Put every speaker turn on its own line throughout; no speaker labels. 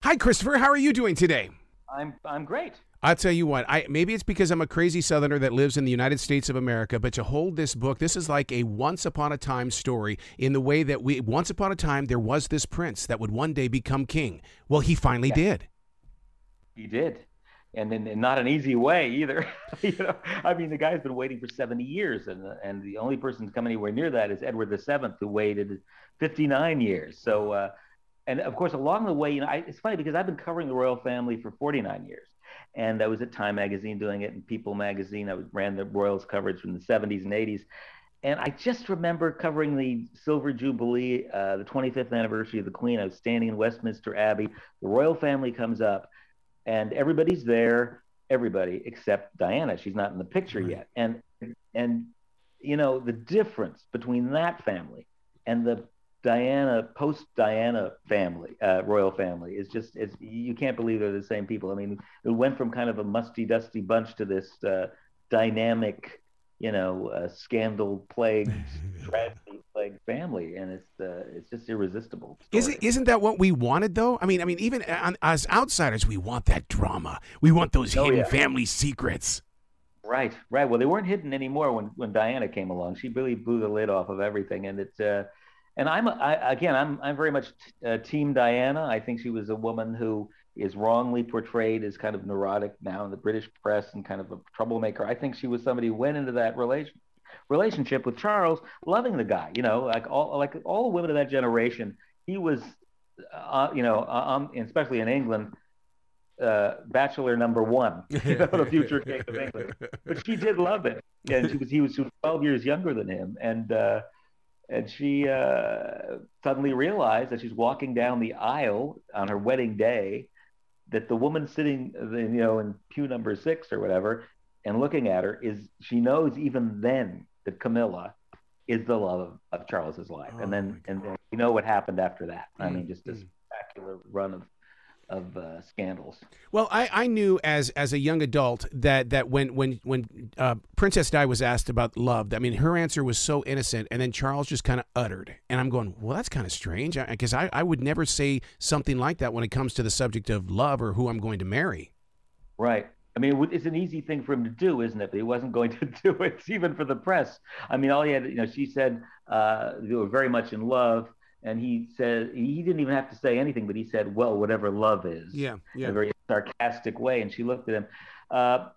Hi, Christopher. How are you doing today?
I'm great.
I'll tell you what, maybe it's because I'm a crazy Southerner that lives in the United States of America, but to hold this book, this is like a once upon a time story in the way that once upon a time, there was this prince that would one day become king. Well, he finally
Yeah,
did.
he did, and in not an easy way either. I mean, the guy's been waiting for 70 years, and the only person to come anywhere near that is Edward VII, who waited 59 years. And of course, along the way, it's funny because I've been covering the royal family for 49 years. And I was at Time Magazine doing it, and People Magazine. Ran the Royals coverage from the 70s and 80s. And I just remember covering the Silver Jubilee, the 25th anniversary of the Queen. I was standing in Westminster Abbey. The royal family comes up, and everybody's there, everybody except Diana. She's not in the picture
Right.
yet. And the difference between that family and the post Diana family, royal family, is just you can't believe they're the same people. I mean, it went from kind of a musty, dusty bunch to this dynamic, scandal plagued, tragedy plagued family, and it's just irresistible story.
Isn't that what we wanted, though? I mean, even as outsiders, we want that drama. We want those
Oh
hidden
yeah,
family secrets.
right, right. Well, they weren't hidden anymore when Diana came along. She really blew the lid off of everything, and I'm very much team Diana. I think she was a woman who is wrongly portrayed as kind of neurotic now in the British press and kind of a troublemaker. I think she was somebody who went into that relationship with Charles, loving the guy. Like all the women of that generation, he was, especially in England, bachelor number one, the future king of England. But she did love it, and she was 12 years younger than him, and she suddenly realized that she's walking down the aisle on her wedding day, that the woman sitting, in pew number 6 or whatever, and looking at her, she knows even then that Camilla is the love of Charles's life.
Oh
And
my
then
God.
what happened after that. I
Mm,
mean, just a
mm.
spectacular run of scandals.
Well, I knew as a young adult that when Princess Di was asked about love, I mean, her answer was so innocent, and then Charles just kind of uttered, and I'm going, well, that's kind of strange, because I would never say something like that when it comes to the subject of love or who I'm going to marry.
Right. I mean, it's an easy thing for him to do, isn't it? But he wasn't going to do it, even for the press. I mean, all he had, she said they were very much in love, and he said he didn't even have to say anything, but he said, "Well, whatever love is,"
Yeah,
in a
yeah.
very sarcastic way. And she looked at him.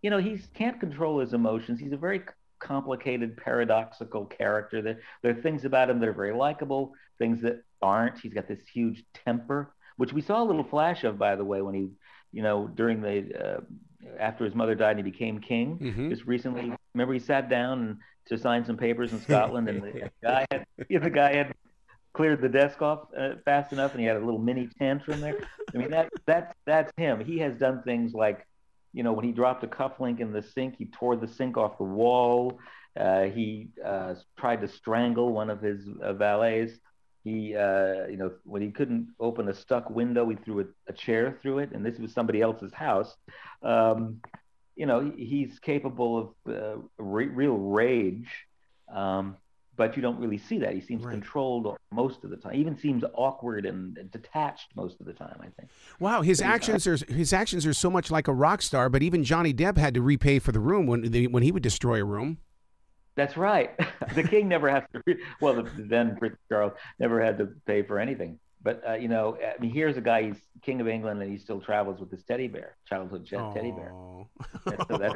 He can't control his emotions. He's a very complicated, paradoxical character. There are things about him that are very likable, things that aren't. He's got this huge temper, which we saw a little flash of, by the way, when he, during the after his mother died and he became king
Hmm.
just recently. Remember, he sat down to sign some papers in Scotland, and the guy had cleared the desk off fast enough, and he had a little mini tantrum there. I mean, that's him. He has done things like, when he dropped a cufflink in the sink, he tore the sink off the wall. He tried to strangle one of his valets. He, when he couldn't open a stuck window, he threw a chair through it, and this was somebody else's house. Um, he's capable of real rage, but you don't really see that. He seems
Right.
controlled most of the time. He even seems awkward and detached most of the time, I think.
Wow, his
But he's
actions are so much like a rock star. But even Johnny Depp had to repay for the room when he would destroy a room.
That's right. The king never has to. Well, then Prince Charles never had to pay for anything. But I mean, here's a guy. He's king of England, and he still travels with his teddy bear, childhood teddy bear.
Oh.
That's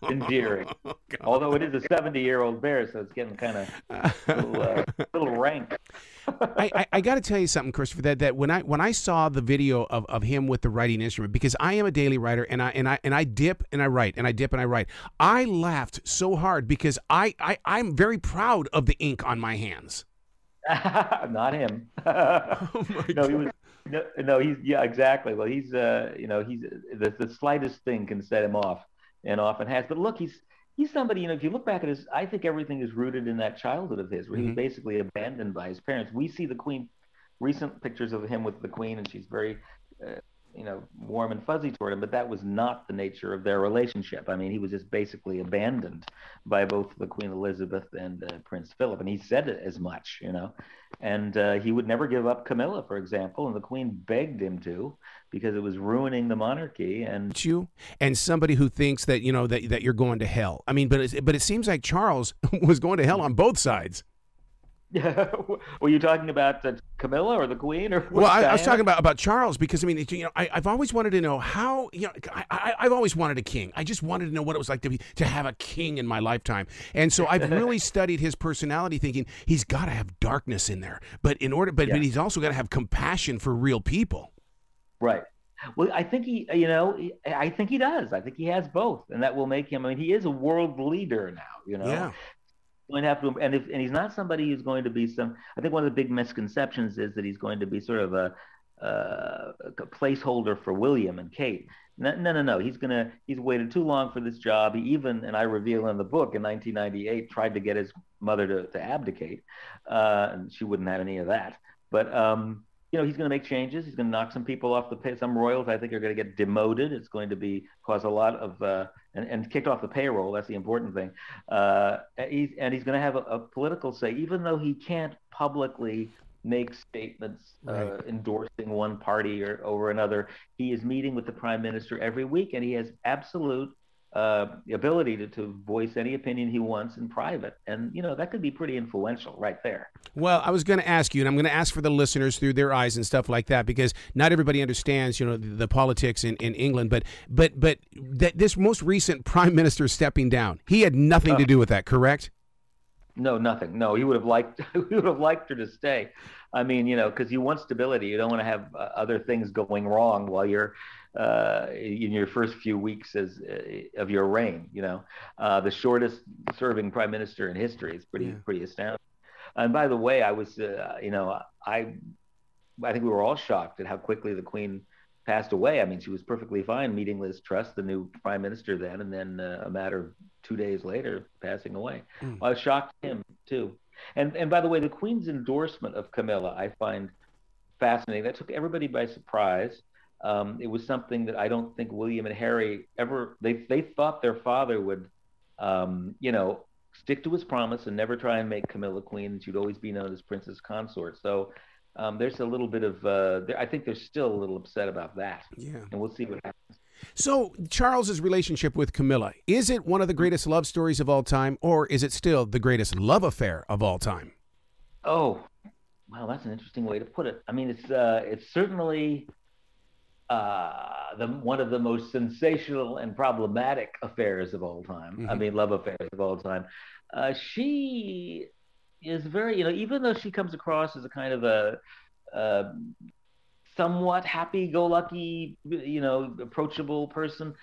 endearing.
God.
Although it is a 70-year-old bear, so it's getting kind of little rank.
I got to tell you something, Christopher. That when I saw the video of him with the writing instrument, because I am a daily writer, and I dip and I write and I dip and I write. I laughed so hard because I'm very proud of the ink on my hands.
Not him.
Oh my
No, he
God.
was. No, no, he's yeah, exactly. Well, he's the slightest thing can set him off, and often has. But look, he's somebody. If you look back at his, I think everything is rooted in that childhood of his, where he was
Hmm.
basically abandoned by his parents. We see the Queen, recent pictures of him with the Queen, and she's very, warm and fuzzy toward him. But that was not the nature of their relationship. I mean, he was just basically abandoned by both the Queen Elizabeth and Prince Philip, and he said it as much. And he would never give up Camilla, for example, and the Queen begged him to because it was ruining the monarchy. And
You and somebody who thinks that that you're going to hell. I mean, but it seems like Charles was going to hell on both sides.
yeah, were you talking about Camilla or the Queen or
Well, I was
Diana?
talking about Charles because I mean, I've always wanted to know how I've always wanted a king. I just wanted to know what it was like to have a king in my lifetime, and so I've really studied his personality, thinking he's got to have darkness in there, but
Yeah,
he's also got to have compassion for real people.
right. Well, I think I think he does. I think he has both, and that will make him. I mean, he is a world leader now.
Yeah,
Going to have to, and he's not somebody who's going to be some. I think one of the big misconceptions is that he's going to be sort of a placeholder for William and Kate. No, no, no, no. He's waited too long for this job. He even, and I reveal in the book, in 1998, tried to get his mother to abdicate, and she wouldn't have any of that. But he's going to make changes. He's going to knock some people off the pay. Some royals, I think, are going to get demoted. It's going to be cause a lot of and kicked off the payroll. That's the important thing. He's going to have a political say, even though he can't publicly make statements
right.
endorsing one party or over another. He is meeting with the prime minister every week, and he has absolute ability to voice any opinion he wants in private. And that could be pretty influential right there.
Well, I was going to ask you, and I'm going to ask for the listeners through their eyes and stuff like that, because not everybody understands, the politics in England. But that this most recent prime minister stepping down, he had nothing to do with that, correct?
No, nothing. No, he would have liked he would have liked her to stay. I mean, because you want stability. You don't want to have other things going wrong while you're in your first few weeks of your reign. The shortest serving prime minister in history is
Yeah.
pretty astounding. And by the way, I was, I think we were all shocked at how quickly the Queen passed away. I mean, she was perfectly fine meeting Liz Truss, the new prime minister then, and then a matter of 2 days later, passing away.
Mm.
I was shocked him too. And by the way, the Queen's endorsement of Camilla, I find fascinating. That took everybody by surprise. It was something that I don't think William and Harry ever. They thought their father would, stick to his promise and never try and make Camilla queen. She'd always be known as Princess Consort. So there's a little bit of. I think they're still a little upset about that,
Yeah.
and we'll see what happens.
So Charles's relationship with Camilla, is it one of the greatest love stories of all time, or is it still the greatest love affair of all time?
Oh, wow, that's an interesting way to put it. I mean, it's certainly the one of the most sensational and problematic affairs of all time. I
Hmm.
mean, love affairs of all time. She is very, even though she comes across as a kind of a somewhat happy-go-lucky, approachable person,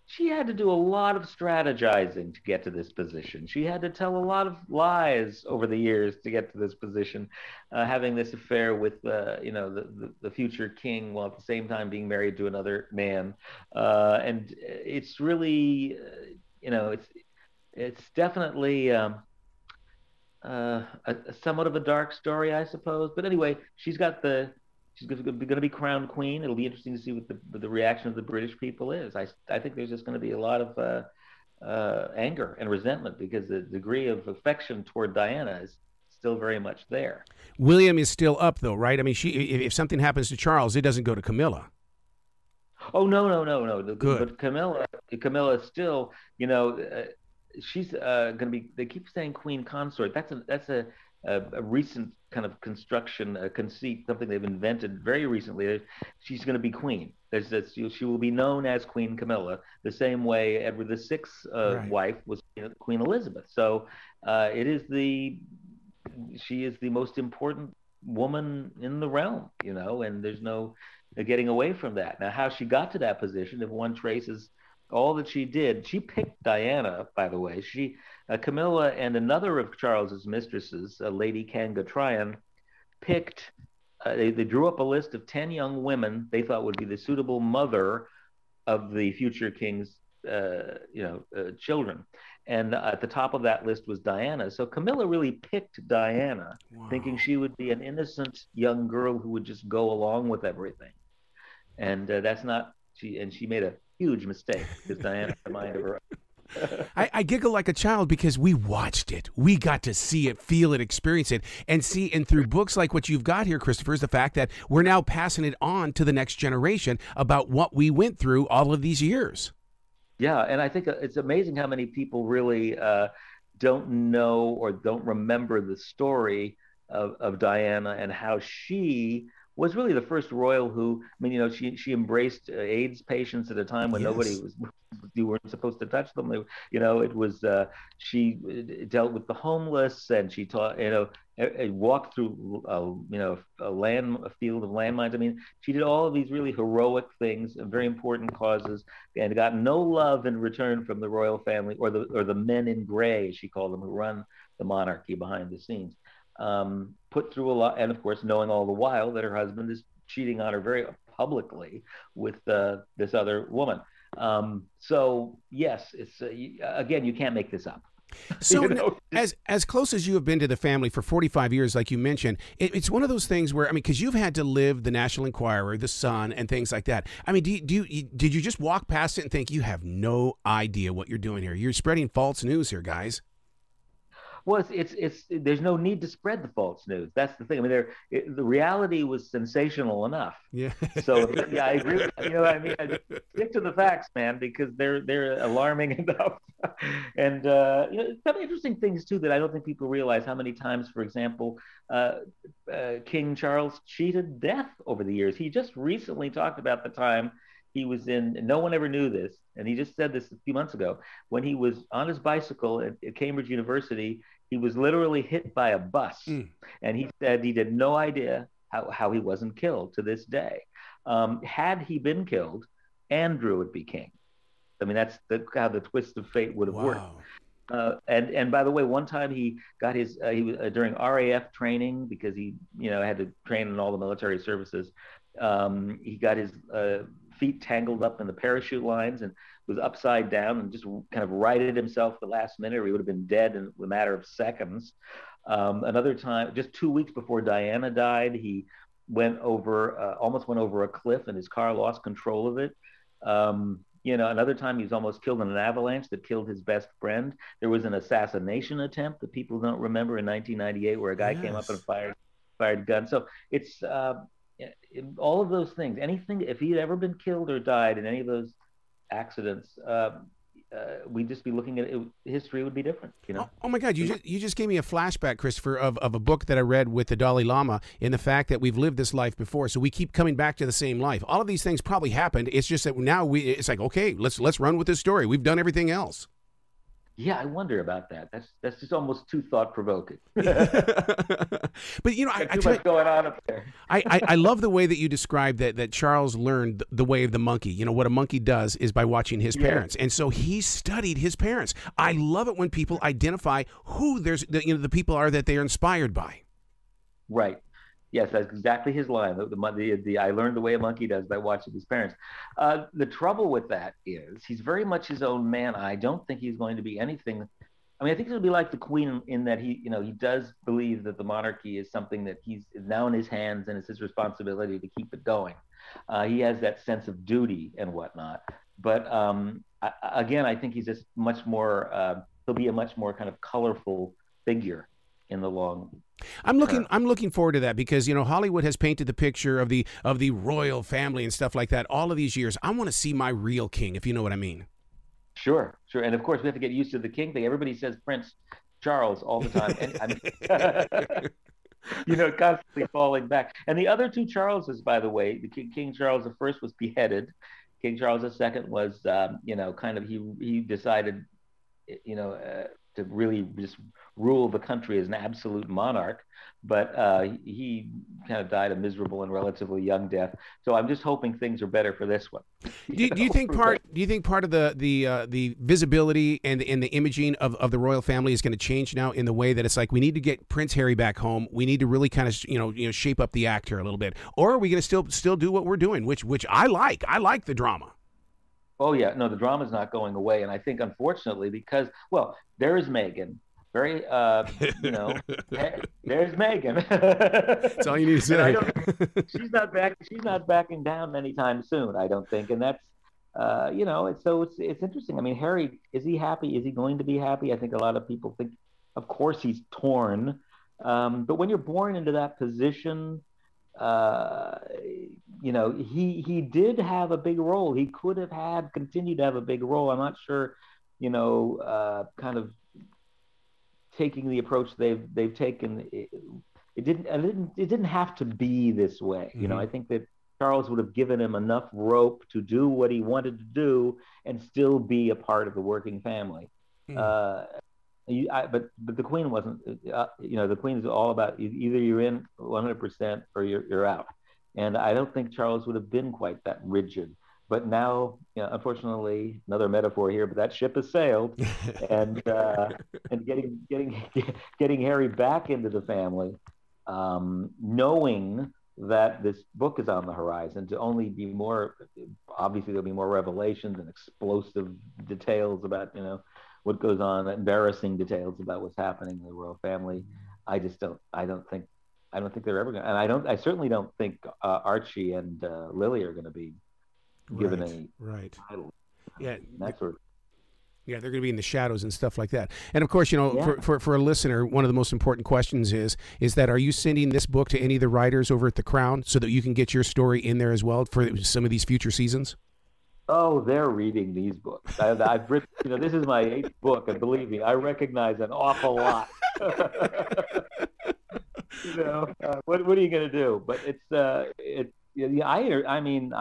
she had to do a lot of strategizing to get to this position. She had to tell a lot of lies over the years to get to this position, having this affair with, the future king, while at the same time being married to another man. And it's really, it's definitely somewhat of a dark story, I suppose. But anyway, she's going to be crowned queen. It'll be interesting to see what the reaction of the British people is. I think there's just going to be a lot of anger and resentment because the degree of affection toward Diana is still very much there.
William is still up, though, right? I mean, if something happens to Charles, it doesn't go to Camilla.
Oh no, no, no, no.
Good.
But Camilla still, she's going to be. They keep saying queen consort. That's a recent kind of construction, conceit, something they've invented very recently. She's going to be queen. She will be known as Queen Camilla, the same way Edward VI's
Right.
wife was Queen Elizabeth. So she is the most important woman in the realm, and there's no getting away from that. Now, how she got to that position, if one traces all that she did, she picked Diana, by the way. Camilla and another of Charles's mistresses, Lady Cangatrian, picked. They drew up a list of 10 young women they thought would be the suitable mother of the future king's, children. And at the top of that list was Diana. So Camilla really picked Diana, thinking
Wow.
she would be an innocent young girl who would just go along with everything. And that's not she. And she made a huge mistake because Diana reminded her.
I giggle like a child because we watched it. We got to see it, feel it, experience it, and through books like what you've got here, Christopher, is the fact that we're now passing it on to the next generation about what we went through all of these years.
Yeah, and I think it's amazing how many people really don't know or don't remember the story of Diana and how she was really the first royal who, I mean, she embraced AIDS patients at a time when nobody
Yes.
was, you weren't supposed to touch them. It was, she dealt with the homeless, and she taught, walked through, a field of landmines. I mean, she did all of these really heroic things, very important causes, and got no love in return from the royal family or the men in gray, as she called them, who run the monarchy behind the scenes. Put through a lot, and of course, knowing all the while that her husband is cheating on her very publicly with this other woman. So yes, it's again, you can't make this up.
So as close as you have been to the family for 45 years, like you mentioned, it's one of those things where, I mean, because you've had to live the National Enquirer, the Sun, and things like that. I mean, did you just walk past it and think you have no idea what you're doing here? You're spreading false news here, guys.
Well, it's there's no need to spread the false news. That's the thing. I mean, the reality was sensational enough.
Yeah.
So yeah, I agree. I mean, stick to the facts, man, because they're alarming enough. And some interesting things too that I don't think people realize how many times, for example, King Charles cheated death over the years. He just recently talked about the time he was in, no one ever knew this, and he just said this a few months ago, when he was on his bicycle at Cambridge University, he was literally hit by a bus. And he said he had no idea how he wasn't killed to this day. Had he been killed, Andrew would be king. I mean, that's how the twist of fate would have worked. And by the way, one time he got he was during RAF training, because he had to train in all the military services. He got his feet tangled up in the parachute lines and was upside down and just kind of righted himself the last minute, or he would have been dead in a matter of seconds. Another time, just 2 weeks before Diana died, he almost went over a cliff, and his car lost control of it. Another time he was almost killed in an avalanche that killed his best friend. There was an assassination attempt that people don't remember in 1998, where a guy came up and fired a gun. So it's all of those things. Anything, if he had ever been killed or died in any of those accidents, we'd just be looking at it. History would be different.
Oh my God! You just gave me a flashback, Christopher, of a book that I read with the Dalai Lama, in the fact that we've lived this life before, so we keep coming back to the same life. All of these things probably happened. It's just that now it's like, okay, let's run with this story. We've done everything else.
Yeah, I wonder about that. That's just almost too thought provoking.
But
too much going on up there.
I love the way that you described that Charles learned the way of the monkey. What a monkey does is by watching his parents, and so he studied his parents. I love it when people identify who the people are that they are inspired by.
Right. Yes, that's exactly his line. The I learned the way a monkey does by watching his parents. The trouble with that is he's very much his own man. I don't think he's going to be anything. I mean, I think he'll be like the Queen in that he does believe that the monarchy is something that he's now in his hands, and it's his responsibility to keep it going. He has that sense of duty and whatnot. But again, I think he's just much more. He'll be a much more kind of colorful figure in the long.
I'm looking forward to that, because Hollywood has painted the picture of the royal family and stuff like that all of these years. I want to see my real king, if you know what I mean.
Sure. And of course, we have to get used to the king thing. Everybody says Prince Charles all the time, and I mean, constantly falling back. And the other two Charleses, by the way, King Charles I was beheaded. King Charles II was, kind of he decided, to really just rule the country as an absolute monarch, but he kind of died a miserable and relatively young death. So I'm just hoping things are better for this one.
Do you think part of the visibility and the imaging of the royal family is going to change now, in the way that it's like, we need to get Prince Harry back home, we need to really kind of shape up the act here a little bit, or are we going to still do what we're doing, which I like the drama?
Oh yeah, no, the drama's not going away, and I think unfortunately, because there is Meghan. There's Meghan.
That's all you need to say.
She's not backing down anytime soon, I don't think, and that's it's interesting. I mean, Harry, is he happy? Is he going to be happy? I think a lot of people think, of course, he's torn. But when you're born into that position, uh, he did have a big role. He could have continued to have a big role. I'm not sure, kind of taking the approach they've taken. It didn't have to be this way.
Mm-hmm.
I think that Charles would have given him enough rope to do what he wanted to do and still be a part of the working family. Mm. But the Queen wasn't. The Queen is all about either you're in 100% or you're out. And I don't think Charles would have been quite that rigid. But now, unfortunately, another metaphor here, but that ship has sailed, and getting Harry back into the family, knowing that this book is on the horizon, to only be more, obviously there'll be more revelations and explosive details about what goes on, embarrassing details about what's happening in the royal family. I don't think they're ever going to, and I certainly don't think Archie and Lily are going to be given any title.
Yeah,
that sort of.
Yeah, they're going to be in the shadows and stuff like that. And of course, for a listener, one of the most important questions is that, are you sending this book to any of the writers over at the Crown so that you can get your story in there as well for some of these future seasons?
Oh, they're reading these books. I've written, this is my 8th book, and believe me, I recognize an awful lot. What are you going to do? But I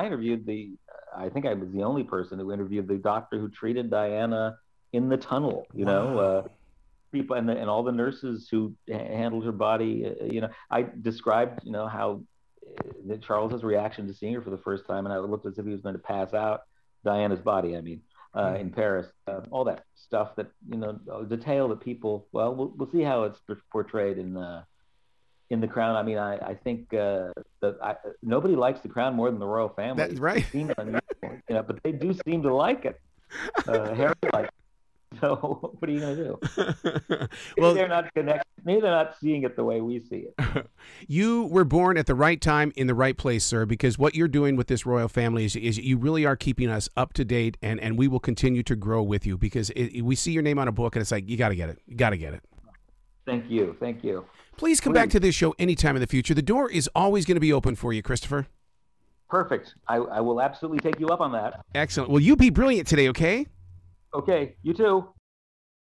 interviewed I think I was the only person who interviewed the doctor who treated Diana in the tunnel, people and all the nurses who handled her body. I described, how Charles's reaction to seeing her for the first time, and I looked as if he was going to pass out. Diana's body, in Paris, all that stuff that, detail that people, we'll see how it's portrayed in the Crown. I mean, I think nobody likes the Crown more than the royal family.
That's right.
It seems unusual, but they do seem to like it. Harry likes it. So what are you going to do? Well, they're not connected. Maybe they're not seeing it the way we see it.
You were born at the right time in the right place, sir, because what you're doing with this royal family is you really are keeping us up to date, and we will continue to grow with you because we see your name on a book, and it's like, you got to get it. You got to get it.
Thank you.
Please come back to this show anytime in the future. The door is always going to be open for you, Christopher.
Perfect. I will absolutely take you up on that.
Excellent. Well, you be brilliant today, okay?
Okay, you too.